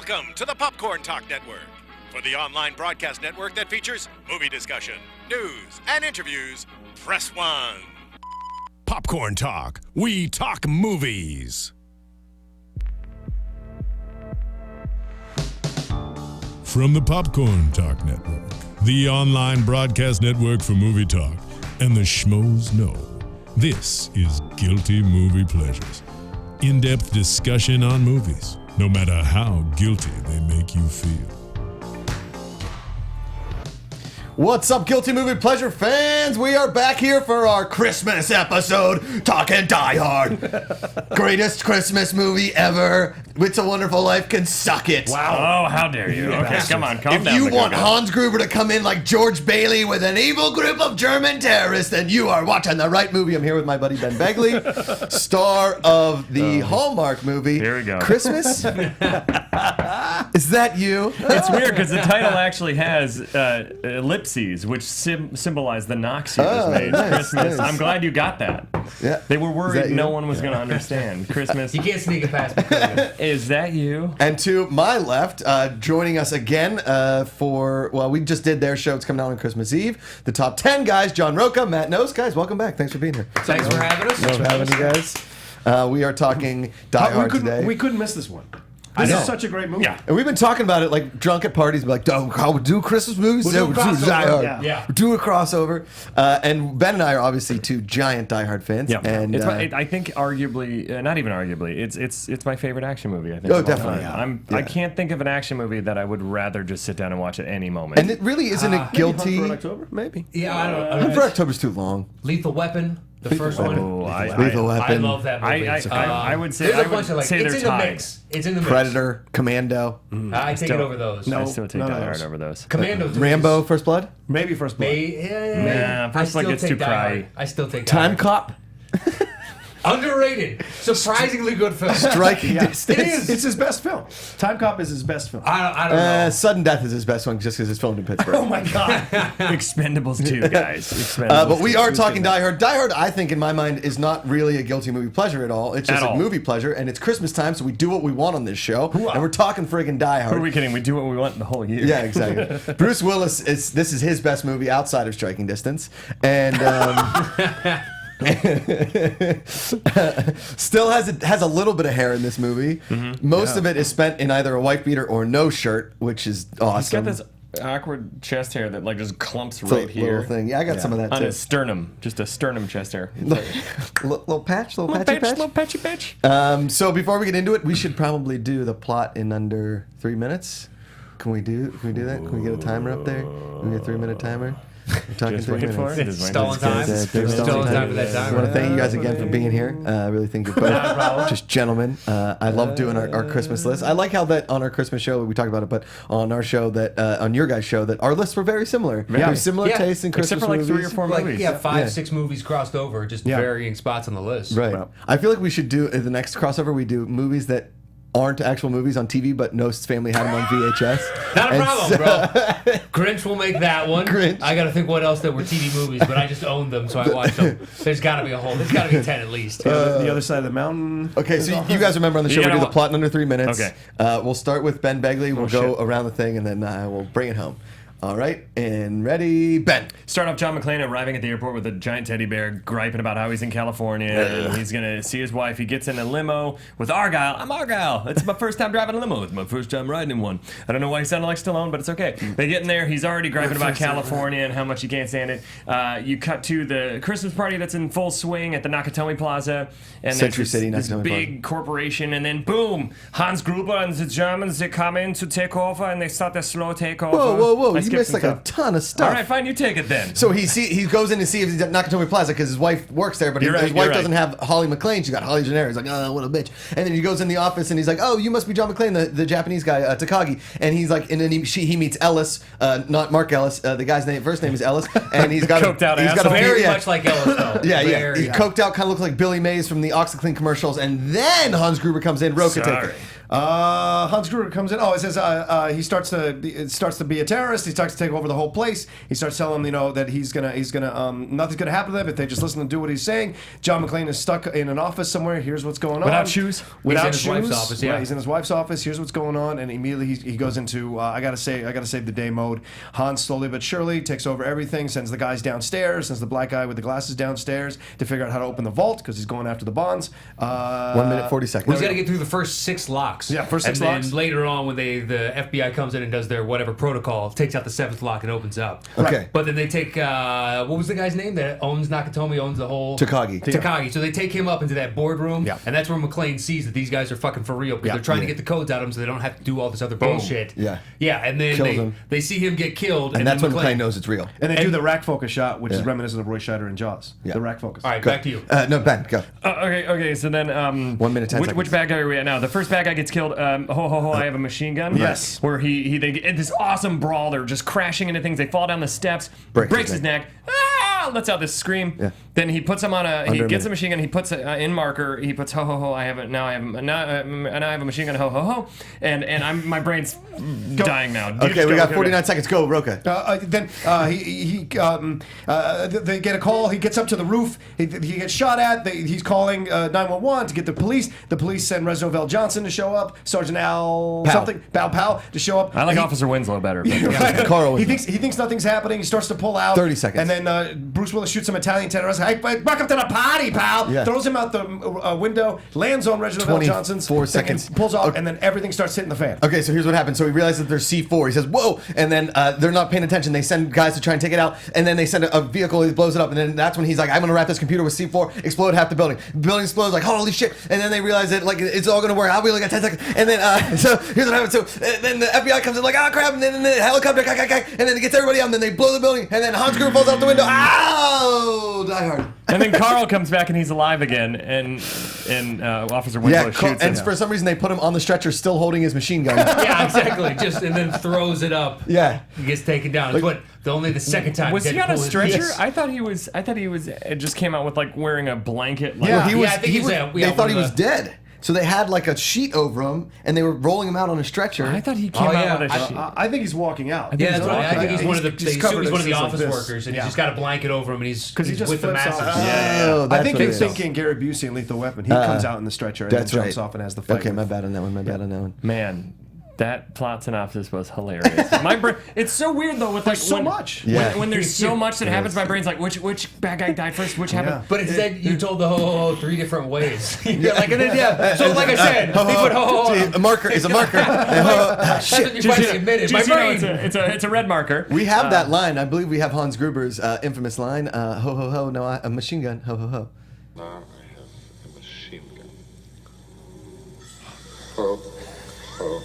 Welcome to the Popcorn Talk Network, for the online broadcast network that features movie discussion, news, and interviews. Press 1. Popcorn Talk. We talk movies. From the Popcorn Talk Network, the online broadcast network for movie talk, and the schmoes know, this is Guilty Movie Pleasures. In-depth discussion on movies, no matter how guilty they make you feel. What's up, Guilty Movie Pleasure fans? We are back here for our Christmas episode, talking Die Hard. Greatest Christmas movie ever. It's a Wonderful Life can suck it. Wow. Oh, how dare you. Okay, come on, calm If down. you want Hans Gruber to come in like George Bailey with an evil group of German terrorists, then you are watching the right movie. I'm here with my buddy Ben Begley, star of the Hallmark movie. Here we go. Christmas? Is that you? It's weird because the title actually has ellipses, which symbolize the knocks you just made. Nice, Christmas. nice. I'm glad you got that. Yeah. They were worried you? no one was going to understand. Christmas. You can't sneak it past me. Is that you? And to my left, joining us again we just did their show. It's coming out on Christmas Eve. The top 10 guys, John Roca, Matt Knows. Guys, welcome back. Thanks for being here. Thanks for having us. Thanks for having you guys. We are talking Die Hard today. We couldn't miss this one. This is such a great movie. Yeah. And we've been talking about it like drunk at parties, like, how we do Christmas movies? We'll do a crossover. Die Hard. Yeah. We'll do a crossover. And Ben and I are obviously two giant Die Hard fans. Yeah, And it's I think arguably, not even arguably, it's my favorite action movie. I think. Oh, of all definitely, time. yeah. I can't think of an action movie that I would rather just sit down and watch at any moment. And it really isn't a guilty. Hunt for October? Maybe. Yeah, I don't know. Hunt for October's too long. Lethal Weapon, the first one. Oh, Lethal Weapon. I love that movie. I would say There's I a bunch would of like, say it's they're in the tied. mix. It's in the mix. Predator, Commando, I take it over those. I still take none of Die Hard those. over those. Commando. Rambo, First Blood, Maybe First Blood. Nah, I First Blood still gets take too Die cry. Hard. I still take Die Time Hard. Cop, Underrated. Surprisingly good film. Striking Yeah. Distance. It is. It's his best film. Time Cop is his best film. I don't know. Sudden Death is his best one just because it's filmed in Pittsburgh. Oh my God. Expendables 2, guys. Expendables But we 2. are talking Die Hard. Die Hard, I think, in my mind, is not really a guilty movie pleasure at all. It's just At a all. movie pleasure, and it's Christmas time, so we do what we want on this show. And we're talking friggin' Die Who are Hard. we kidding? We do what we want the whole year. Yeah, exactly. Bruce Willis this is his best movie outside of Striking Distance, and still has a little bit of hair in this movie. Most of it is spent in either a wife beater or no shirt, which is He's awesome. got this awkward chest hair that like just clumps It's a right here. little thing. Yeah, I got some of that On too. his sternum, just a sternum chest hair. little patch, little patchy patch. Little patchy patch. So before we get into it, we should probably do the plot in under 3 minutes. Can we do that? Can we get a timer up there? Can we get a 3-minute timer? We're talking Just 3 waiting minutes. for it. Just waiting Stolen for it. time. Stolen time for that I time. want to thank you guys again for being here. I really think you're both just gentlemen. I love doing our Christmas list. I like how that on our Christmas show, we talked about it, but on our show, on your guys' show, that our lists were very similar. Very similar Yeah. tastes in Christmas Except for like movies. 3 or 4 Like, movies. yeah, 5, Yeah. 6 movies crossed over, just varying spots on the list. Right. I feel like we should do, the next crossover, we do movies that aren't actual movies on TV, but Nost's family had them on VHS. Not a And problem, so- bro. Grinch will make that one. Grinch. I gotta think what else that were TV movies, but I just owned them, so I watched them. There's gotta be there's gotta be 10 at least. The Other Side of the Mountain. Okay, so you guys remember on the show, we gotta do the wa- plot in under 3 minutes. Okay. We'll start with Ben Begley. We'll go shit. around the thing, and then we'll bring it home. All right, and ready, Ben. Start off John McClane arriving at the airport with a giant teddy bear, griping about how he's in California and he's gonna see his wife. He gets in a limo with Argyle. I'm Argyle. It's my first time driving a limo. It's my first time riding in one. I don't know why he sounded like Stallone, but it's okay. They get in there. He's already griping about California and how much he can't stand it. You cut to the Christmas party that's in full swing at the Nakatomi Plaza, and Century there's City this Nakatomi big corporation, and then boom, Hans Gruber and the Germans, they come in to take over, and they start their slow takeover. Whoa! I You skipped missed some like a stuff. ton of stuff. All right, fine, you take it then. So he goes in to see if he's at Nakatomi Plaza because his wife works there, but You're his right, wife you're doesn't have Holly McClane. She's got Holly Gennaro. He's like, oh, what a bitch. And then he goes in the office and he's like, oh, you must be John McClane, the Japanese guy, Takagi. And he's like, and then he meets Ellis, not Mark Ellis. The guy's first name is Ellis, and he's got Coked out he's got a asshole. Very yeah. much like Ellis, though. Yeah. Very. He's coked out, kind of looks like Billy Mays from the OxyClean commercials, and then Hans Gruber comes in. Roca, take Sorry. it. Hans Gruber comes in. Oh, it says he starts to be a terrorist. He starts to take over the whole place. He starts telling them, that he's gonna nothing's gonna happen to them if they just listen and do what he's saying. John McClane is stuck in an office somewhere. Here's what's going on. Without shoes? Without He's shoes. in his wife's office, yeah. Right, he's in his wife's office. Here's what's going on, and immediately he goes into I gotta save the day mode. Hans slowly but surely takes over everything. Sends the guys downstairs. Sends the black guy with the glasses downstairs to figure out how to open the vault because he's going after the bonds. 1 minute 40 seconds. Well, he's got to get through the first 6 locks. Yeah, first 6 and locks. And then later on, when the FBI comes in and does their whatever protocol, takes out the 7th lock and opens up. Okay. But then they take what was the guy's name that owns Nakatomi, owns the whole Takagi. Takagi. So they take him up into that boardroom, Yeah. and that's where McClane sees that these guys are fucking for real because they're trying to get the codes out of him so they don't have to do all this other bullshit. Yeah. Yeah, and then Kills him. they see him get killed, And that's then when McClane knows it's real. And they do the rack focus shot, which is Yeah. reminiscent of Roy Scheider and Jaws. Yeah. The rack focus. All right, back to you. No, Ben, go. Okay. So then, 1 minute, 10 which seconds. bad guy are we at now? The first bad guy gets killed. I have a machine gun. Yes. Where they get this awesome brawl. They're just crashing into things. They fall down the steps. Breaks Breaks his his neck. Ah! Lets out this scream. Yeah. Then he puts him on a. He Under a gets a minute. machine gun. He puts it in marker. He puts ho ho ho. I have it now. I have a machine gun. Ho ho ho. And my brain's dying now. Okay, we got 49 seconds. Go, Roka. Then they get a call. He gets up to the roof. He gets shot at. He's calling 911 to get the police. The police send Reznor Johnson to show up. Sergeant Al Powell. something Powell to show up. I like He- Officer Winslow better. Carl he Winslow. thinks nothing's happening. He starts to pull out. 30 seconds. And then Bruce Willis shoots some Italian terrorist. Hey, welcome to the party, pal. Yeah. Throws him out the window. Lands on Reginald 24 Johnson's. seconds. And pulls off, Okay. and then everything starts hitting the fan. Okay, so here's what happens. So he realizes that there's C4. He says, whoa! And then they're not paying attention. They send guys to try and take it out. And then they send a vehicle. He blows it up. And then that's when he's like, I'm going to wrap this computer with C4. Explode half the building. The building explodes like, holy shit. And then they realize that like it's all going to work. I'll be like 10 seconds. And then, so here's what happens. So then the FBI comes in like, oh crap. And then the helicopter, and then it gets everybody out. And then they blow the building. And then Hans Gruber falls out the window. Ow! Die Hard. And then Carl comes back and he's alive again. And Officer Winslow Yeah, shoots and him. for some reason they put him on the stretcher still holding his machine gun. Yeah, exactly. And then throws it up. Yeah. He gets taken down. It's only the second time. Was he Deadpool on a has- stretcher? Yes. I thought he was. It just came out with like wearing a blanket. Like, Well, he was, I think he he's was, a- they yeah, thought one he of was the- dead. So they had like a sheet over him, and they were rolling him out on a stretcher. I thought he came Oh, yeah. out with a sheet. I think he's walking out. Yeah, that's right. I think he's one of the. He's They assume covered he's one of the like office this. workers, and Yeah. he's just got a blanket over him, and he's Because he just with the flips massive. off. Oh, I that's think what they're it is. thinking Gary Busey in Lethal Weapon. He comes out in the stretcher and then That's jumps right. off and has the fight. Okay, with- my bad on that one. Man, that plot synopsis was hilarious. My brain. It's so weird though. With like so when, much. Yeah. When there's so much that happens, my brain's like, which bad guy died first? Which happened? But instead, you told the ho 3 different ways. Yeah, like and then, yeah. So like I said, they put ho. See, a marker is a marker. That's what you finally admitted. My Just, you know, brain. it's a red marker. We have that line. I believe we have Hans Gruber's infamous line. Ho ho ho! No, a machine gun. Ho ho ho! Now I have a machine gun. Ho, ho, ho.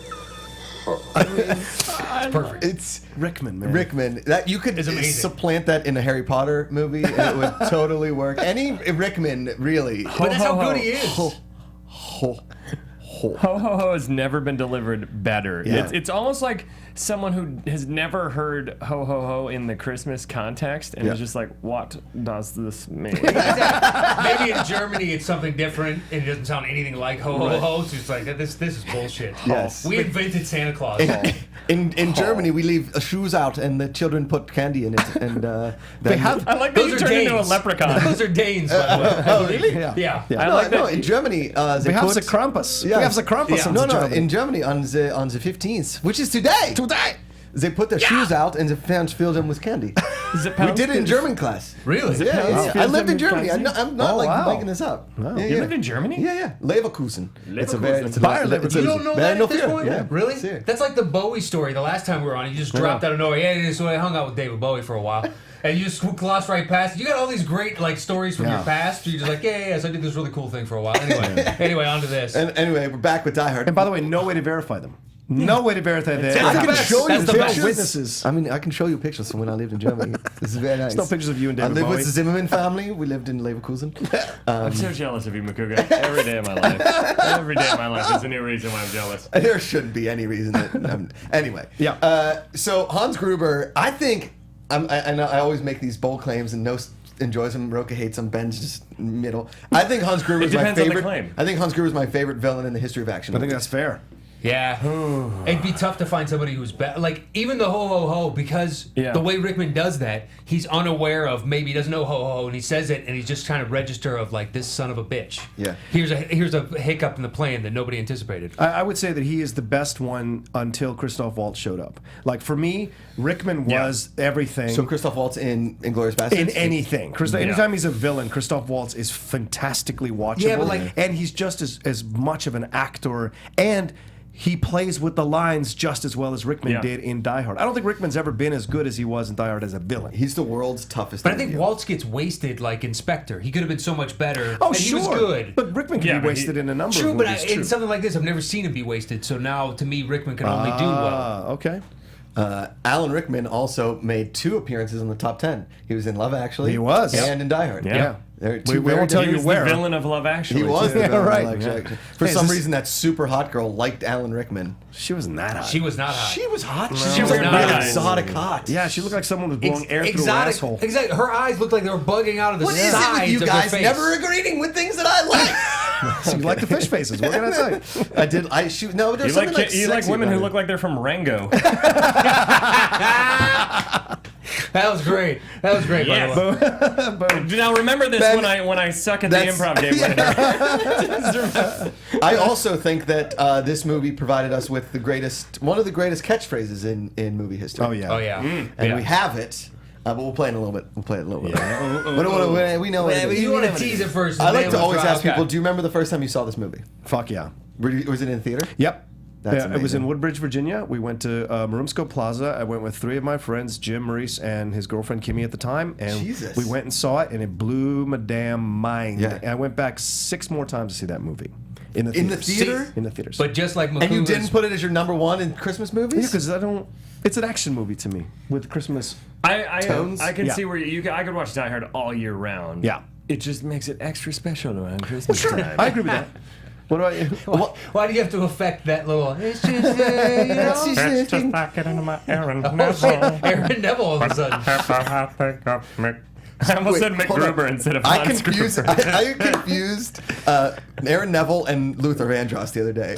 Perfect. It's Rickman, man. Rickman. That you could It's amazing. supplant that in a Harry Potter movie, and it would totally work. Any Rickman, really. But that's how good he is. Ho. Ho ho ho has never been delivered better. Yeah. It's almost like someone who has never heard ho ho ho in the Christmas context and Yeah. is just like, what does this mean? Maybe in Germany it's something different and it doesn't sound anything like ho ho ho. So it's like this is bullshit. Yes. We invented Santa Claus. In Germany, we leave shoes out, and the children put candy in it, and They have. I like that you Those are turned into a Danes. leprechaun. Those are Danes, by the way. Oh, really? Yeah. I like that. in Germany, We have the Krampus. We have the Krampus. No, in Germany on the 15th, which is today. Today. They put their shoes out and the fans filled them with candy. Is it We did it in German class. Really? Yeah. I lived in Germany. I'm not Oh, like wow. making this up. Yeah, You lived in Germany? Yeah. Leverkusen. It's a very. It's a Bayer it's a- You don't know Bayer that at this Leverkusen, point? yeah. Really? Sure. That's like the Bowie story. The last time we were on, you just dropped out of nowhere. Yeah, so I hung out with David Bowie for a while. And you just glossed right past it. You got all these great like stories from your past. You're just like, yeah, so I did this really cool thing for a while. Anyway, on to this. And anyway, we're back with Die Hard. And by the way, no way to verify them. No way to verify that. I can best. show you That's the best. pictures. Witnesses. I mean, I can show you pictures from when I lived in Germany. This is very nice. No pictures of you and I David lived Bowie. with the Zimmerman family. We lived in Leverkusen. I'm so jealous of you, Macuga. Every day of my life. Every day of my life is a new reason why I'm jealous. There shouldn't be any reason that. Anyway. Yeah. So Hans Gruber, I think, I always make these bold claims, and no enjoys him. Roka hates him. Ben's just middle. I think Hans Gruber is my depends on the favorite. claim. I think Hans Gruber is my favorite villain in the history of action. I think movies. that's fair. Yeah. It'd be tough to find somebody who's better. Like, even the ho ho ho, because the way Rickman does that, he's unaware of, maybe he doesn't know ho ho ho, and he says it, and he's just trying to register of, like, this son of a bitch. Yeah. Here's a hiccup in the plan that nobody anticipated. I would say that he is the best one until Christoph Waltz showed up. Like, for me, Rickman was everything. So Christoph Waltz in Inglourious Basterds? In anything. Anytime he's a villain, Christoph Waltz is fantastically watchable. Yeah, but and he's just as much of an actor, and he plays with the lines just as well as Rickman did in Die Hard. I don't think Rickman's ever been as good as he was in Die Hard as a villain. He's the world's toughest. But I think Waltz gets wasted like Inspector. He could have been so much better. Oh, and sure. He was good. But Rickman can be wasted in a number true, of but movies. in something like this, I've never seen him be wasted. So now, to me, Rickman can only do well. Okay. Alan Rickman also made 2 appearances in the top 10. He was in Love Actually. He was. And in Die Hard. Yeah. We won't tell He you was where. the villain of Love Actually. He was too. the villain, right. actually. For some reason, that super hot girl liked Alan Rickman. She was not hot. She was not hot. She was hot. No. She was like Not real hot. exotic hot. Yeah, she looked like someone was blowing air through her exotic. asshole. Exactly. Her eyes looked like they were bugging out of the What is sides it with you of guys her face. never agreeing with things that I like? She liked the fish faces. What can I say? I did. There's You something like, you like sexy women about who it. look like they're from Rango. That was great. That was great. Yes. By the way. Now remember this Ben, when I suck at the that's- improv game later. I also think that this movie provided us with one of the greatest catchphrases in movie history. Oh, yeah. Oh yeah. And we have it, but we'll play it in a little bit. We'll play it in a little bit. We know it. You want to tease it first. I and like then to we'll always try- ask okay. people, do you remember the first time you saw this movie? Fuck yeah. Was it in theater? Yep. That's It was amazing. in Woodbridge, Virginia. We went to Marumsco Plaza. I went with 3 of my friends, Jim, Maurice, and his girlfriend Kimmy at the time. And Jesus. we went and saw it, and it blew my damn mind. Yeah. And I went back 6 more times to see that movie. In the theaters. theater? In the theaters. But just like And you Macuga's- didn't put it as your number 1 in Christmas yeah, movies? because I don't... It's an action movie to me with Christmas. I Tones? can Yeah. see where I could watch Die Hard all year round. Yeah. It just makes it extra special around Christmas time. I agree with that. What about you? Why do you have to affect that little? It's just, you know. It's just like getting into my Aaron Oh, shit. Aaron Neville all of a sudden. I almost said Wait, hold McGruber on. instead of I Hans confused Gruber. I confused Aaron Neville and Luther Vandross the other day.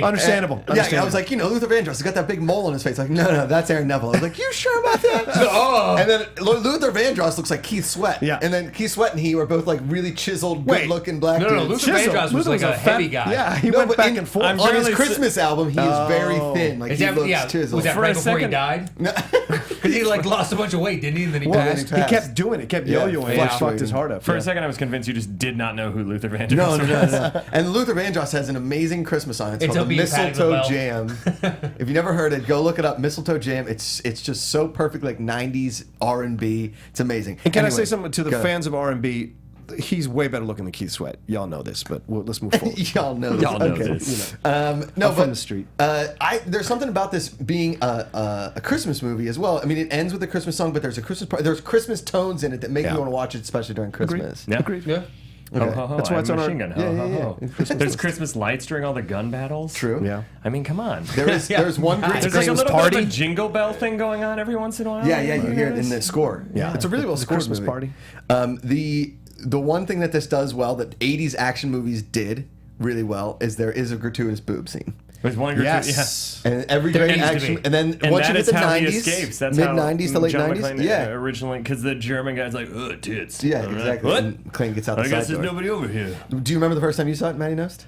Understandable. Yeah, I was like, Luther Vandross has got that big mole on his face. Like, no, that's Aaron Neville. I was like, you sure about that? Oh. And then Luther Vandross looks like Keith Sweat. Yeah. And then Keith Sweat and he were both like really chiseled, Wait. good-looking black No, dudes. Luther Vandross was like a heavy fat- guy. Yeah, he No, went but back and forth. I'm on sure his they Christmas album, he is very thin. Like, Is he that, looks yeah, chiseled. was that For right a before he second- died? Because he like lost a bunch of weight, didn't he? And then he Well, passed. then he kept doing it. Kept Yeah, yo-yoing. yeah. He fucked his heart up. For yeah. a second, I was convinced you just did not know who Luther Vandross was. No. And Luther Vandross has an amazing Christmas song. It's Until called the being patted Mistletoe with a Jam. If you never heard it, go look it up. Mistletoe Jam. It's just so perfect, like 90s R&B. It's amazing. And can I Anyway, say something to the go. fans of R&B? He's way better looking than Keith Sweat. Y'all know this, but let's move forward. Y'all know this. Y'all know Okay. this. No, I'm from but the street. there's something about this being a Christmas movie as well. I mean, it ends with a Christmas song, but there's a Christmas part. There's Christmas tones in it that make Yeah. you want to watch it, especially during Christmas. Yeah. Agreed. Yeah. Ho, ho, ho. That's why it's I'm on our- machine gun. Ho, Yeah, ho, yeah, ho. yeah. There's Christmas lights during all the gun battles. True. Yeah. I mean, come on. There's one great. There's like a Christmas little party. bit of a jingle bell thing going on every once in a while. Yeah, you hear it in the score. Yeah. It's a really well It's a scored Christmas movie. party. The one thing that this does well that 80s action movies did really well is there is a gratuitous boob scene. There's one or Yes. And every There great needs to action, be. and then And once that you is get the how 90s, he escapes. That's mid how 90s to late John 90s, McClane, yeah, originally, because the German guy's like, ugh, tits. yeah, All right. exactly. What? And Clayton gets out the I guess side there's door. nobody over here. Do you remember the first time you saw it, Matty Nost?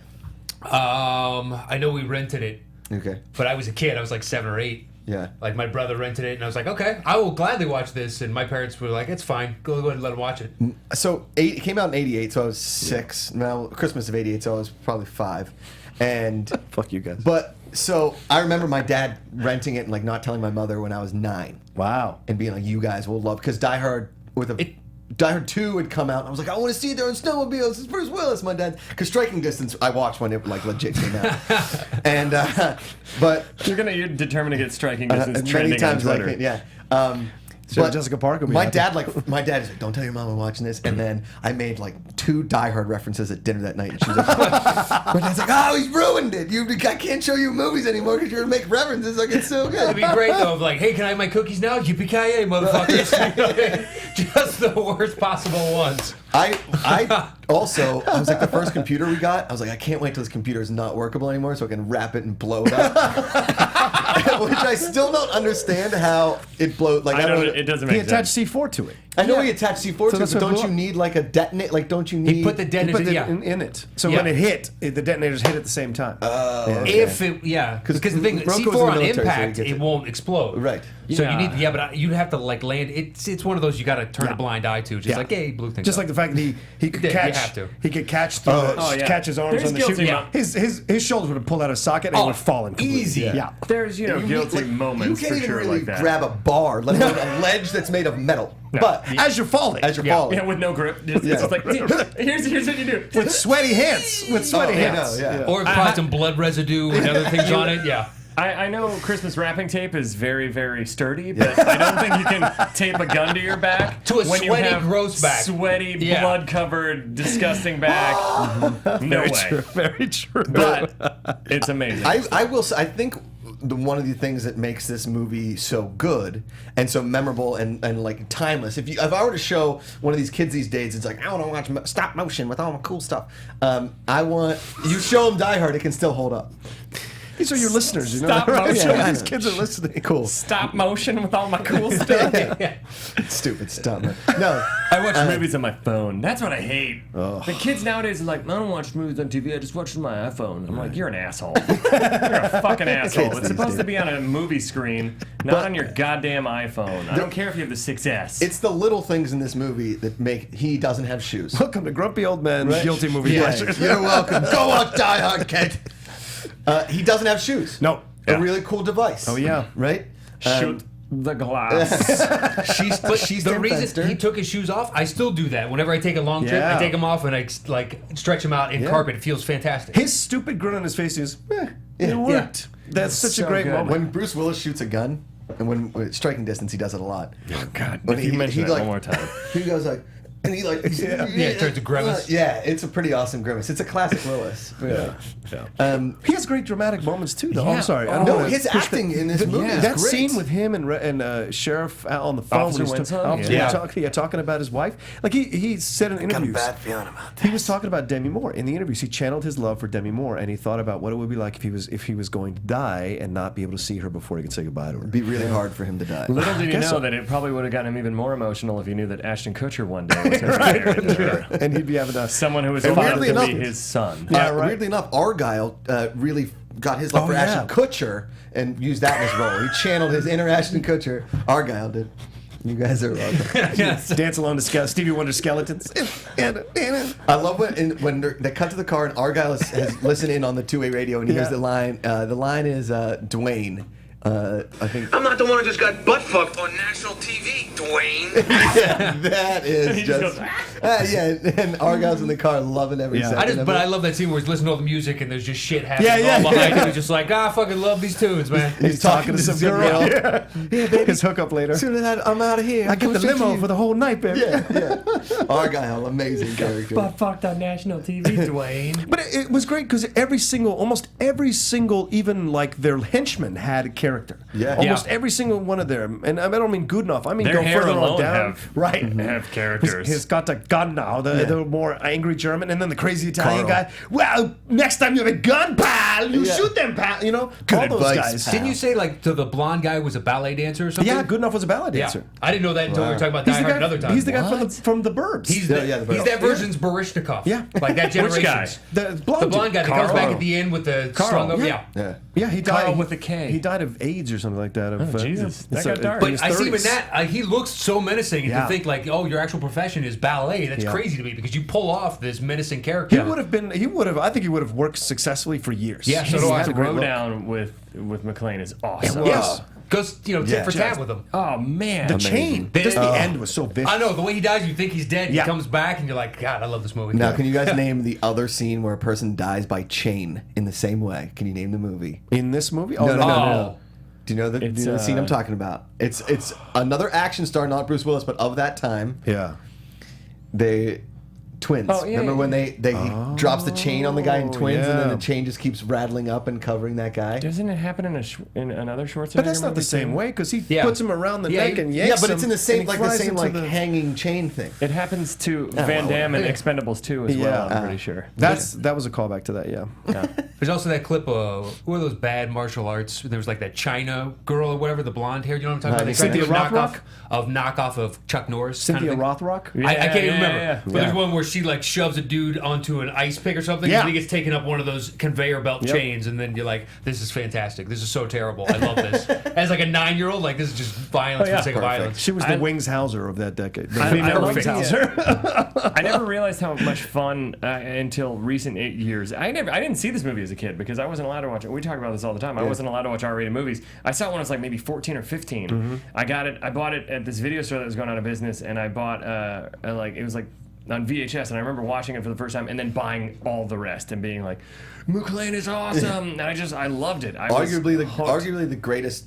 I know we rented it, Okay, but I was a kid. I was like 7 or 8. yeah. Like my brother rented it, and I was like, okay, I will gladly watch this. And my parents were like, it's fine. Go ahead and let him watch it. So it came out in '88, so I was 6. Now Christmas of '88, so I was probably 5. And Fuck you guys. but so I remember my dad renting it and like not telling my mother when I was 9. Wow. And being like, you guys will love, because Die Hard Die Hard 2 had come out, and I was like, I want to see it there on snowmobiles. It's Bruce Willis, my dad. Because Striking Distance, I watched when it like legit came out. And but You're determined to get striking distance many trending on times like Twitter. it, yeah. So Jessica Parker. My dad is like, don't tell your mom I'm watching this. And then I made like 2 Die Hard references at dinner that night. And she was like, my dad's like, oh, he's ruined it. I can't show you movies anymore because you're gonna make references. Like it's so good. It'd be great though. Of like, hey, can I have my cookies now? Yippee-ki-yay, motherfuckers! Just the worst possible ones. I also, I was like, the first computer we got, I was like, I can't wait till this computer is not workable anymore so I can wrap it and blow it up. Which I still don't understand how it blows. Like, It doesn't make He attached sense. C4 to it. I know he attached C4 to it, that's but what don't blew you up. need like a detonate? Like, don't you need? He put the He detonator. put it Yeah. in it. So Yeah. when it hit, the detonators hit at the same time. If it, because the thing, Rocco's in C4 the on military, so he impact, gets it it. won't explode. Right. So Yeah. you need, but you'd have to like land. It's one of those you got to turn a blind eye to. Just like, hey, blue thing. Just like the fact that he could Yeah, you catch, have to. he could catch catch his arms There's on the guilty shoe. mo- His shoulders would have pulled out of socket and he would have fallen completely. easy. Yeah. There's guilty moments You can't for even sure really like that. grab a bar, let alone a ledge that's made of metal. But As you're falling. as you're falling, Yeah, with no grip. It's like, here's what you do. with sweaty hands. With sweaty hands. yeah. or probably some blood residue and other things on it. Yeah. I know Christmas wrapping tape is very, very sturdy, but I don't think you can tape a gun to your back To a when you sweaty, have gross back. sweaty, Yeah. blood-covered, disgusting back. No Very way. true. Very true. But it's amazing. I will say, I think one of the things that makes this movie so good and so memorable and like timeless. If I were to show one of these kids these days, it's like, I want to watch stop motion with all my cool stuff. I want you show them Die Hard, it can still hold up. These are your listeners, you know. Stop Right? motion. Yeah, these kids are listening. Cool. Stop motion with all my cool stuff. Stupid stuff. Man. No. I watch movies on my phone. That's what I hate. The kids nowadays are like, I don't watch movies on TV. I just watch them on my iPhone. I'm like, you're an asshole. You're a fucking asshole. Kids It's these supposed days. to be on a movie screen, not on your goddamn iPhone. I don't care if you have the 6S. It's the little things in this movie that make he doesn't have shoes. Welcome to Grumpy Old Men's Guilty Movie Yeah, Pleasure. you're welcome. Go watch Die Hard, kid. He doesn't have shoes. No. A really cool device. Oh, yeah. Right? Shoot the glass. She's The Tim reason Fenster. he took his shoes off, I still do that. Whenever I take a long trip, Yeah. I take them off and I like stretch them out in carpet. It feels fantastic. His stupid grin on his face is, it worked. That's such a so great good. moment. When Bruce Willis shoots a gun, and when striking distance, he does it a lot. Oh, God. When If you mention that one more time. He goes like, and he like, Yeah, it turns to grimace. Yeah, it's a pretty awesome grimace. It's a classic Willis. Yeah. He He has great dramatic moments, too, though. Yeah. I'm sorry. I don't no, wanna his push acting in this movie is that great. scene with him and Sheriff on the phone Officer when he's Winslow? talking about his wife. Like he said in interviews. feeling about He was talking about Demi Moore in the interviews. He channeled his love for Demi Moore, and he thought about what it would be like if he was going to die and not be able to see her before he could say goodbye to her. It'd be really hard for him to die. Little did you guess know so. that it probably would have gotten him even more emotional if he knew that Ashton Kutcher one day was going to be married. And he'd be having a Someone who was And thought weirdly to be enough- his son. Yeah, right. Weirdly enough, Argyle really got his love Oh, for yeah. Ashton Kutcher and used that in his role. He channeled his inner Ashton Kutcher. Argyle did. You guys are welcome. dance along to Stevie Wonder skeletons. I love when they cut to the car and Argyle has listened in on the two-way radio and he hears Yeah. the line. The line is Dwayne. I think I'm not the one who just got butt fucked on national TV, Dwayne. that is He just just goes, yeah. And Argyle's in the car loving every Yeah. second. of But it. I love that scene where he's listening to all the music and there's just shit happening Yeah, all behind yeah. him. He's just like, I fucking love these tunes, man. He's talking to some girl. Yeah, baby. His hookup later. As soon as I'm out of here, I get the Push it to limo you. for the whole night, baby. Yeah. Argyle, amazing character. But fucked on national TV, Dwayne. But it was great because almost every single, even like their henchmen had a character. Yeah. Almost every single one of them. And I don't mean good enough. I mean Their go hair further on alone down. have- Right. have characters. He's got the gun now, the more angry German, and then the crazy Italian Carl. guy. Well, next time you have a gun, pal, you Yeah. shoot them, pal. You know, Good all those advice, guys. pal. Didn't you say like the blonde guy was a ballet dancer or something? Yeah, Goodenough was a ballet Yeah. dancer. I didn't know that until we were talking about Die He's the Hard guy. another time. He's the guy from the Burbs. He's Yeah, the, yeah, the he's Burbs. that version's Barishnikov. Yeah. Like that generation. guy? the The blonde guy that comes Carl. back at the end with the strung up. Yeah. Yeah. Yeah, he died. Carl with a K. He died of AIDS or something like that. Of, Jesus. That it's got dark. But his I see him in 30s. that. He looks so menacing, and Yeah. to think like, oh, your actual profession is ballet. That's Yeah. crazy to me because you pull off this menacing character. He would have been. He would have. I think he would have worked successfully for years. Yeah, so His do I. That's a great look. throwdown with McClane is awesome. Yes. Goes, tit Yeah. for tat with him. Oh man. The chain. Just the end was so vicious. I know the way he dies, you think he's dead. Yeah. He comes back, and you're like, God, I love this movie. Now, can you guys name the other scene where a person dies by chain in the same way? Can you name the movie? In this movie? Oh, No, no, no, no. Do you know the scene I'm talking about? It's another action star, not Bruce Willis, but of that time. Yeah. They twins. Oh, yeah, Remember when he drops the chain on the guy in Twins, and then yeah. the chain just keeps rattling up and covering that guy? Doesn't it happen in another Schwarzenegger But that's not movie the same too? way because he Yeah. puts him around the Yeah, neck and Yeah, yanks but it's him, in the same and he like flies into the- hanging chain thing. It happens to well, Van Damme and yeah. Expendables 2 as well, I'm pretty sure. That was a callback to that. Yeah. There's also that clip of one of those bad martial arts. There was like that China girl or whatever, the blonde hair. You know what I'm talking about? They tried to Cynthia do Rothrock? knockoff of Chuck Norris. Cynthia kind of thing. Rothrock? I can't even remember. Yeah. But there's one where she like shoves a dude onto an ice pick or something, Yeah. and he gets taken up one of those conveyor belt chains, and then you're like, "This is fantastic. This is so terrible. I love this." As like a 9-year-old, like this is just violence for the sake of violence. She was the Wings Hauser of that decade. The I female love Wings the- Hauser. I never realized how much fun until recent 8 years. I didn't see this movie as a kid because I wasn't allowed to watch it. We talk about this all the time. I wasn't allowed to watch R-rated movies. I saw it when I was like maybe 14 or 15. I bought it at this video store that was going out of business, and I bought it was like on VHS, and I remember watching it for the first time and then buying all the rest and being like, McClane is awesome, and I loved it. Arguably the greatest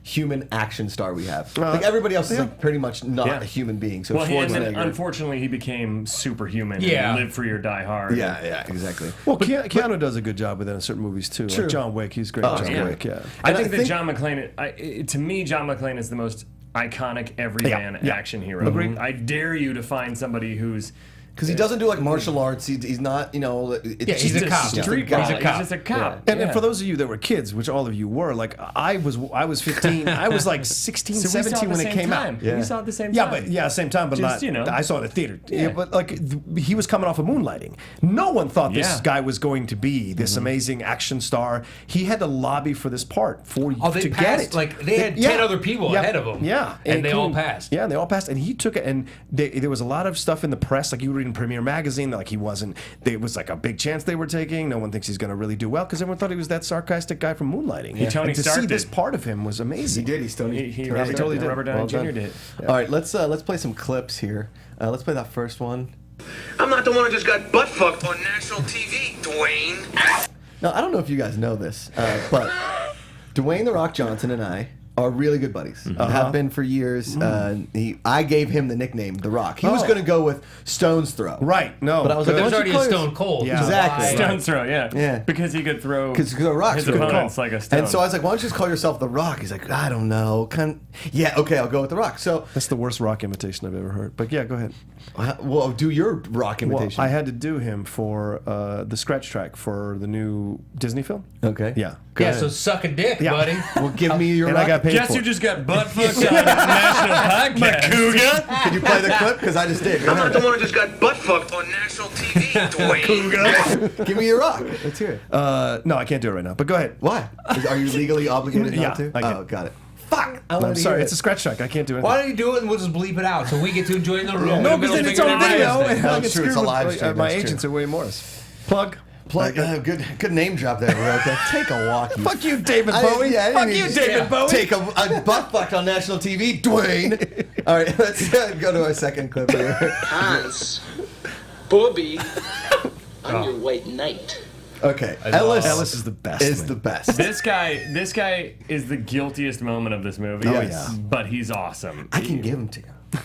human action star we have. Like everybody else is like pretty much not a human being. So and then Schwarzenegger. Unfortunately, he became superhuman. Yeah. And Live Free or Die Hard. Yeah, exactly. Well, Keanu does a good job with that in certain movies too. True. Like John Wick, he's great. in John Wick, yeah. I And think I that think- John McClane, to me, John McClane is the most iconic everyman action hero. Agreed. I dare you to find somebody who's Because he doesn't do like martial arts. He's not, it's he's just a cop. street guy. guy. He's a cop. He's just a cop. And for those of you that were kids, which all of you were, like I was 15. I was like 16, So we saw 17 it when the it same came time. out. We saw it at the same time. Same time, but Just, not. I saw it at theater. Yeah. But like he was coming off of Moonlighting. No one thought this Yeah. guy was going to be this amazing action star. He had to lobby for this part They to get passed, it. like they had 10 other people ahead of him. Yeah, and they all including- passed. Yeah, and they all passed, and he took it. And there was a lot of stuff in the press, like you read in Premiere Magazine, that like he wasn't. There was like a big chance they were taking. No one thinks he's going to really do well because everyone thought he was that sarcastic guy from Moonlighting. Tony and to Stark see this did. part of him was amazing. He did. He's Tony. He totally did. Robert Downey Well Jr. done. did. All right, let's play some clips here. Let's play that first one. I'm not the one who just got butt fucked on national TV, Dwayne. Now, I don't know if you guys know this, but Dwayne "The Rock" Johnson and I are really good buddies. Have been for years. I gave him the nickname "The Rock." He was going to go with Stone's Throw. Right? No, But I was like, There's why don't already you a call Stone Cold. Yeah. Exactly. Why? Stone's throw, yeah. Yeah. Because he could throw Because The Rock's his good. opponents like a stone. And so I was like, why don't you just call yourself The Rock? He's like, I don't know. Yeah, okay, I'll go with The Rock. So, That's the worst Rock imitation I've ever heard. But yeah, go ahead. well, do your Rock Well, imitation. I had to do him for the scratch track for the new Disney film. Okay. Yeah. Yeah, so suck a dick, buddy. Well, give me your And Rock. I got paid Guess for who it. just got butt fucked on national podcast? Macuga? Can you play the clip? Because I just did. Go I'm not ahead. the one who just got butt fucked on national TV, Dwayne. Give me your Rock. Let's hear it. No, I can't do it right now. But go ahead. Why? Are you legally obligated Yeah, not to? I can. Oh, got it. Fuck! I I'm wanted to sorry. hear It's a it. scratch track. I can't do it. Why don't you do it and we'll just bleep it out so we get to enjoy it in the room? No, with a because then middle it's finger on to everybody video. else. And No, I it's get true. It's screwed a with live stream. my That's agents true. at Wade Morris. Plug. Good name drop there, Roka. Take a walk. You Fuck you, David I- Bowie. yeah, I Fuck didn't you, even- David Bowie. Take a butt fucked on national TV, Dwayne. All right, let's go to our second clip here. Hans, Bobby, I'm your white knight. Okay, Ellis is the best. is man. the best. This guy is the guiltiest moment of this movie. Oh, yeah. But he's awesome. I can give him to you.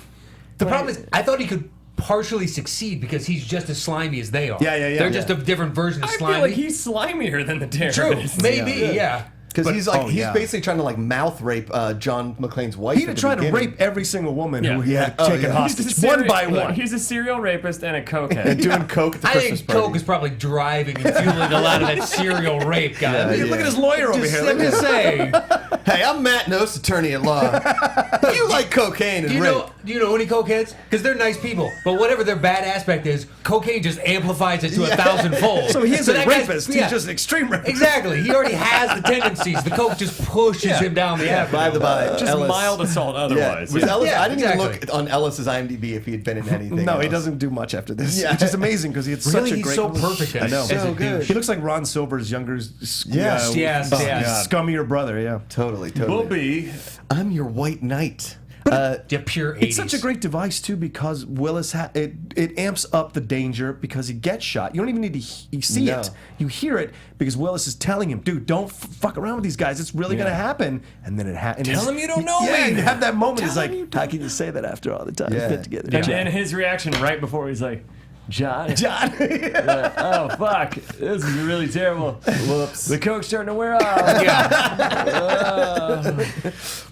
The problem is, I thought he could partially succeed because he's just as slimy as they are. Yeah, yeah, yeah. They're just a different version of I slimy. feel like he's slimier than the True, terrorist. maybe, yeah. Because he's like he's yeah. basically trying to like mouth rape John McClane's wife. He at did the try to beginning. rape every single woman Yeah. who he had Oh, taken yeah. hostage, one by one. He's a serial rapist and a cokehead. and doing coke at the I Christmas think party. Coke is probably driving and fueling a lot of that serial rape, guys. Yeah, Look at his lawyer over here. Let me say, Hey, I'm Matt Nose, attorney at law. You like cocaine and do rape? you know any cokeheads? Because they're nice people, but whatever their bad aspect is, cocaine just amplifies it to 1,000-fold. So he is a that guy's- rapist. yeah. He's just an extreme rapist. Exactly. He already has the tendencies. The coke just pushes him down the avenue. By the by, Just Ellis, mild assault Yeah, otherwise. was Yeah. Ellis, Yeah, I didn't exactly. even look on Ellis's IMDb if he had been in anything. No, he else. doesn't do much after this. Yeah. Which is amazing because he had Really, such a he's great. so perfect at I know. it. As a So good. douche. He looks like Ron Silver's younger, Yes. Yes, yes. scummier brother. Yeah. Totally. Bobby. I'm your white knight. But Pure 80s. It's such a great device too because Willis it amps up the danger because he gets shot. You don't even need to see it. You hear it because Willis is telling him, "Dude, don't fuck around with these guys. It's really gonna happen." And then it happens. Tell him you don't know me. Yeah, you have that moment. It's like, how can you say that after all the time we've been together? And his reaction right before he's like, John. Yeah. Oh, fuck. This is really terrible. Whoops. The coke's starting to wear off.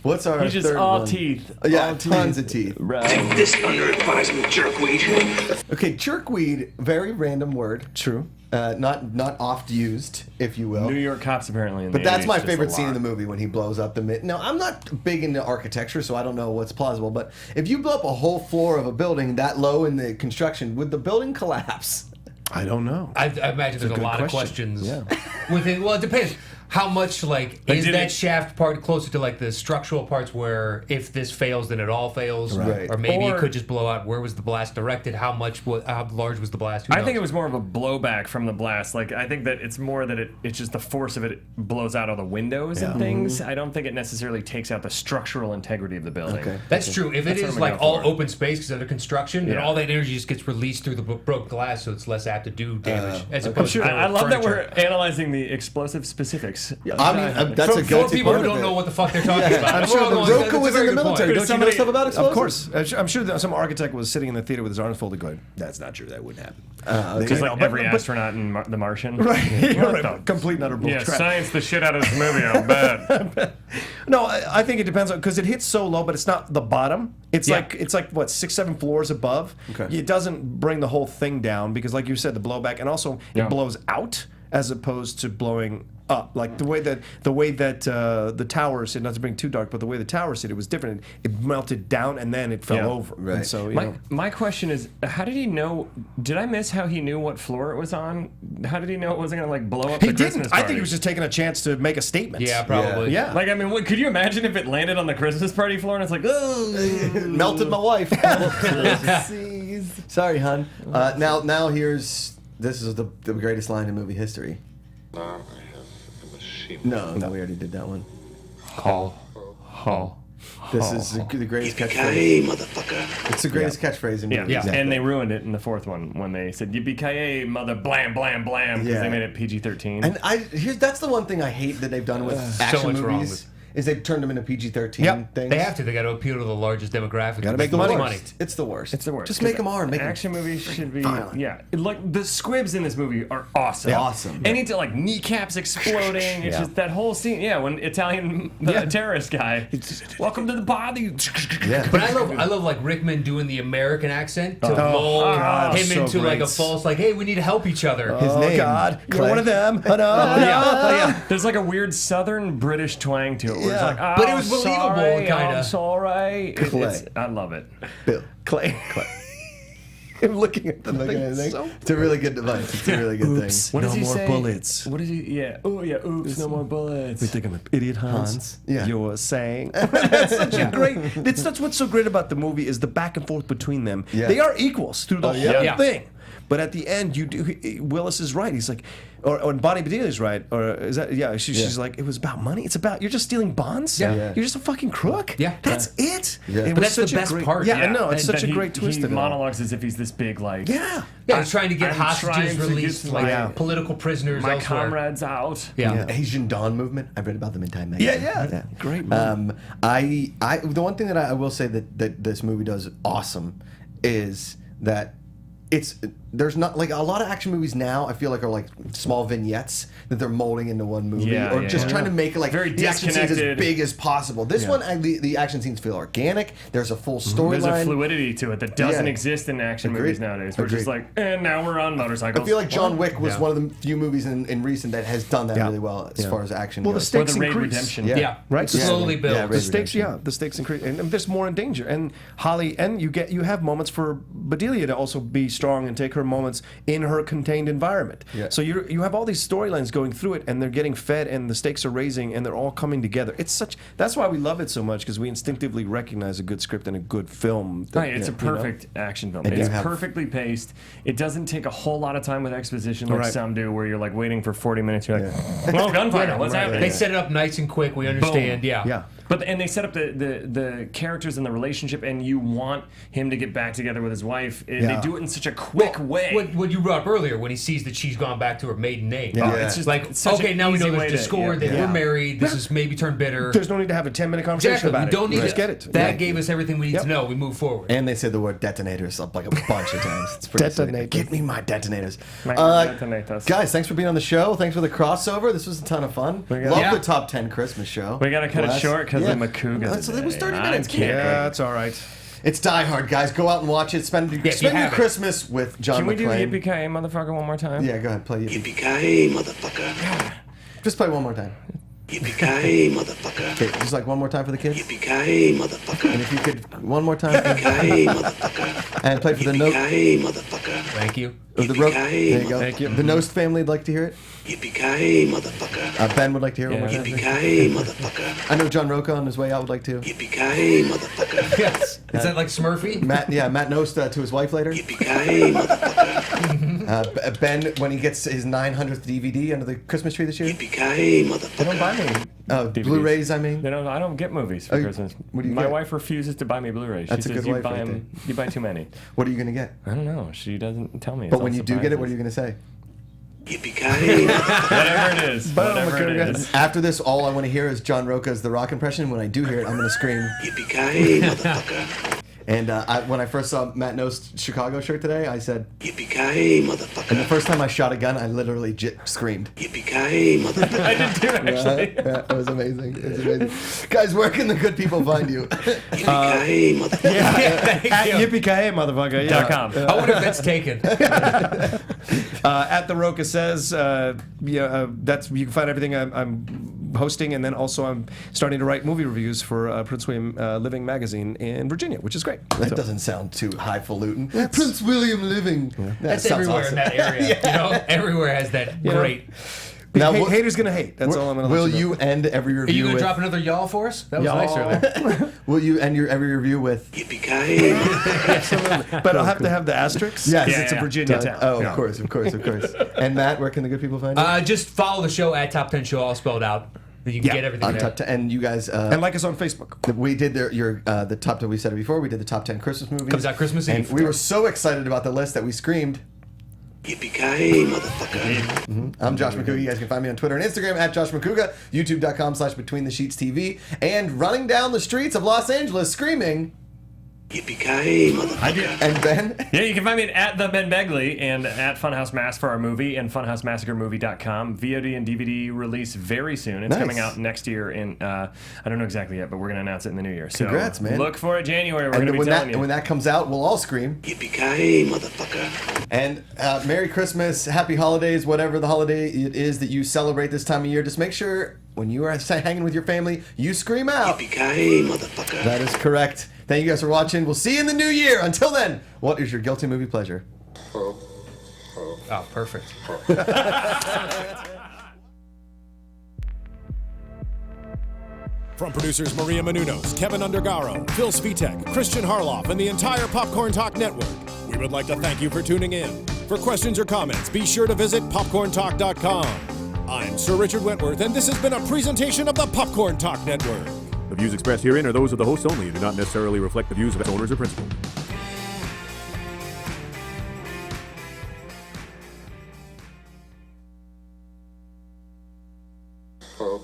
What's our He's just third all one? teeth. Yeah, All tons teeth. of teeth. Right. Take this under advisement, Jerkweed. Okay, jerkweed, very random word. True. Not oft used, if you will. New York cops apparently in But the that's 80s, my just a favorite scene in lot. the movie when he blows up the mid. Now, I'm not big into architecture, so I don't know what's plausible. But if you blow up a whole floor of a building that low in the construction, would the building collapse? I don't know. I imagine there's a good lot of question. questions. Yeah. Within, well, it depends. How much, like, is did that it- shaft part closer to, like, the structural parts where if this fails, then it all fails? Right. Or maybe Or- it could just blow out. Where was the blast directed? How large was the blast? Who I think it knows? was more of a blowback from the blast. Like, I think that it's more that it's just the force of it blows out all the windows and things. I don't think it necessarily takes out the structural integrity of the building. Okay. That's true. If That's it what is I'm like gonna go all for. open space because under construction, then Yeah. all that energy just gets released through the broken glass, so it's less apt to do damage. As opposed to I love that furniture. we're analyzing the explosive specifics. I mean, that's a For guilty people part who of don't it. know what the fuck they're talking about. I'm We're sure all the going, Roku that's a was in very the good point. military. Don't you know stuff about explosives? Of course. I'm sure that some architect was sitting in the theater with his arms folded going, that's not true. That wouldn't happen. Just You like know, every but- astronaut in The Martian. Right. What the- Complete and utter Yeah, bullcrap. science the shit out of this movie, I'll bet. No, I think it depends on because it hits so low, but it's not the bottom. It's like what 6-7 floors above. Okay. It doesn't bring the whole thing down because, like you said, the blowback, and also Yeah. it blows out as opposed to blowing up. Like the way that the tower sit, not to bring too dark, but the way the tower sit, it was different. It melted down and then it fell Yeah. over. Right. And so you know. My question is, how did he know? Did I miss how he knew what floor it was on? How did he know it wasn't gonna like blow up He the Christmas didn't. party? I think he was just taking a chance to make a statement. Yeah, probably. Yeah. Like, I mean, could you imagine if it landed on the Christmas party floor and it's like, oh, Melted my wife. Sorry, hon. Now here's this is the greatest line in movie history. Now I have a machine. No, we already did that one. oh. This is the greatest catchphrase. Hey, motherfucker. It's the greatest catchphrase in Yeah, movies. Exactly. and they ruined it in the fourth one when they said "Yippee-ki-yay, mother blam blam blam" because Yeah. they made it PG-13. And that's the one thing I hate that they've done with action much wrong movies with- is they've turned them into PG-13 Yep. things. They have to. They got to appeal to the largest demographic. Gotta to make the money. worst. It's the worst. It's the worst. Just make them hard. Make 'em action movies should be violent. like the squibs in this movie are awesome. Yeah. Awesome. Any like kneecaps exploding. It's Yeah. just that whole scene. Yeah, when Italian terrorist guy. Welcome to the party. Yeah. But I love like Rickman doing the American accent to Oh, lull God, him so into like great. a false like, hey, we need to help each other. His Oh name, God, you're Clay. one of them. Oh, no, Yeah. There's like a weird Southern British twang to it. Where it's Yeah. like, oh, But it was believable, sorry, kinda. I'm sorry. Clay. I love it. Bill. Clay. I'm looking at the Look at thing. anything. So It's a really good device. It's a really good Oops. thing. What does No he more say? bullets. What does he? Yeah. Oh yeah. Oops. No more bullets. You think I'm an idiot, Hans? Hans, yeah. You're saying that's such a great. That's what's so great about the movie is the back and forth between them. Yeah. They are equals through the yeah. whole Yeah. thing. But at the end, Willis is right. He's like, or Bonnie Bedelia's right, or is that? Yeah, she's like, it was about money. It's about you're just stealing bonds. Yeah. Yeah. You're just a fucking crook. Yeah. That's it. Yeah. It But was that's the such a best great- part. Yeah, I know. It's And such a that great twist He of it all. monologues as if he's this big like. Yeah. Yeah, he's trying to get I'm trying hostages to get released, to like my- political prisoners My elsewhere. comrades out. Yeah. Asian Dawn movement. I read about them in Time Yeah, magazine. yeah. Great movie. The one thing that I will say that this movie does awesome is that there's not like a lot of action movies now. I feel like are like small vignettes that they're molding into one movie, Yeah, or yeah, just yeah. trying to make it like Very the action scenes as disconnected. big as possible. This one, the action scenes feel organic. There's a full There's a storyline. fluidity to it that doesn't Yeah. exist in action Agreed. movies nowadays. We're just Agreed. like, and now we're on motorcycles. I feel like John Wick was Yeah. one of the few movies in recent that has done that Yeah. really well as Yeah. far as action Well, the goes. or stakes the Raid increase. Redemption. Yeah. Yeah, Right. Slowly build. Yeah, The stakes, Redemption. the stakes increase, and there's more in danger. And Holly, and you have moments for Bedelia to also be strong and take her moments in her contained environment. Yeah. So you have all these storylines going through it, and they're getting fed, and the stakes are raising, and they're all coming together. That's why we love it so much because we instinctively recognize a good script and a good film. that- Right, it's a you know? perfect action film. And you It's have- perfectly paced. It doesn't take a whole lot of time with exposition like Right. some do, where you're like waiting for 40 minutes. You're like, oh, gunfire, what's happening? They set it up nice and quick. We understand. Yeah. Yeah. And they set up the characters and the relationship, and you want him to get back together with his wife. They do it in such a quick way. What you brought up earlier, when he sees that she's gone back to her maiden name. Yeah. It's just like, okay, now we know there's discord, that we're married, this is maybe turned bitter. There's no need to have a 10-minute conversation about we don't need Just get it. That gave us everything we need to know. We move forward. And they said the word detonators up like a bunch of times. It's pretty Detonators. sweet. Give me my detonators. Detonators. Guys, thanks for being on the show. Thanks for the crossover. This was a ton of fun. Love the top 10 Christmas show. We got to cut it short because of Macuga. So it was 30 minutes. Yeah, that's all right. It's Die Hard, guys. Go out and watch it. Spend your Christmas with John McClane. Can we do Yippee-Ki-Yay, motherfucker, one more time? Yeah, go ahead. Play Yippee-ki-yay, motherfucker. Just play one more time. Yippee-ki-yay, motherfucker. Okay, just like one more time for the kids. Yippee-ki-yay, motherfucker. And if you could, one more time. Yippee-ki-yay, motherfucker. And play for the Nost. Yippee-ki-yay, motherfucker. Thank you. There you go. Thank you. The Nost family would like to hear it. Yippee-ki-yay, motherfucker. Ben would like to hear it one more time. Yippee-ki-yay, motherfucker. I know John Roca on his way out would like to. Yippee-ki-yay, motherfucker. Yes. Is that like Smurfy? Matt Nost to his wife later. Yippee-ki-yay, motherfucker. Ben, when he gets his 900th DVD under the Christmas tree this year. Yippee-ki-yay, motherfucker. They don't buy me. DVDs. Blu-rays, I mean. I don't get movies for Christmas. What do you My get? wife refuses to buy me Blu-rays. She That's a says good wife right there. You buy too many. What are you gonna get? I don't know. She doesn't tell me. But when you do get it, what are you gonna say? Yippee-ki-yay, Whatever it is. Whatever it is. After this, all I want to hear is John Roca's The Rock impression. When I do hear it, I'm gonna scream. Yippee-ki-yay, motherfucker. And when I first saw Matt Nost's Chicago shirt today, I said, Yippee-ki-yay, motherfucker. and the first time I shot a gun, I literally screamed. Yippee-ki-yay, motherfucker. I did too, actually. Yeah, it was amazing. It was amazing. Guys, where can the good people find you? Yippee-ki-yay, motherfucker. At Yippee-ki-yay, motherfucker. Yeah. .com. I wonder if that's taken. At the Roca says, that's you can find everything I'm hosting, and then also I'm starting to write movie reviews for Prince William Living magazine in Virginia, which is great. That doesn't sound too highfalutin. Prince William Living. That's everywhere in that area. You know, everywhere has that great. Now, haters gonna hate. That's all I'm gonna. Will let you you end every review? Are you gonna with, drop another y'all for us? That was Y'all. nice earlier. Will you end every review with? Yippee-ki-yay, motherfucker. But I'll have to have the asterisks. Yes. because it's a Virginia Done. town. Oh, of course. And Matt, where can the good people find you? Just follow the show at Top 10 Show, all spelled out. You can get everything On there. top 10, and you guys, And like us on Facebook. we did the top 10. We said it before. We did the top 10 Christmas movies. Comes out Christmas and Eve. we were so excited about the list that we screamed. Yippee-ki-yay, motherfucker. I'm Josh Macuga. You guys can find me on Twitter and Instagram at Josh Macuga, YouTube.com/BetweenTheSheetsTV, and running down the streets of Los Angeles screaming. Yippee-ki-yay, motherfucker. And Ben? Yeah, you can find me at the Ben Begley and at Funhouse Mass for our movie and funhousemassacremovie.com. VOD and DVD release very soon. It's Nice. coming out next year in, I don't know exactly yet, but we're going to announce it in the new year. So Congrats, man. Look for it January. We're going And to be when telling that, you. when that comes out, we'll all scream. Yippee-ki-yay, motherfucker. And Merry Christmas, Happy Holidays, whatever the holiday it is that you celebrate this time of year. Just make sure when you are hanging with your family, you scream out. Yippee-ki-yay, motherfucker. That is correct. Thank you guys for watching. We'll see you in the new year. Until then, what is your guilty movie pleasure? Oh, perfect. From producers Maria Menounos, Kevin Undergaro, Phil Svitek, Christian Harloff, and the entire Popcorn Talk Network, we would like to thank you for tuning in. For questions or comments, be sure to visit popcorntalk.com. I'm Sir Richard Wentworth, and this has been a presentation of the Popcorn Talk Network. The views expressed herein are those of the hosts only and do not necessarily reflect the views of its owners or principals. Oh.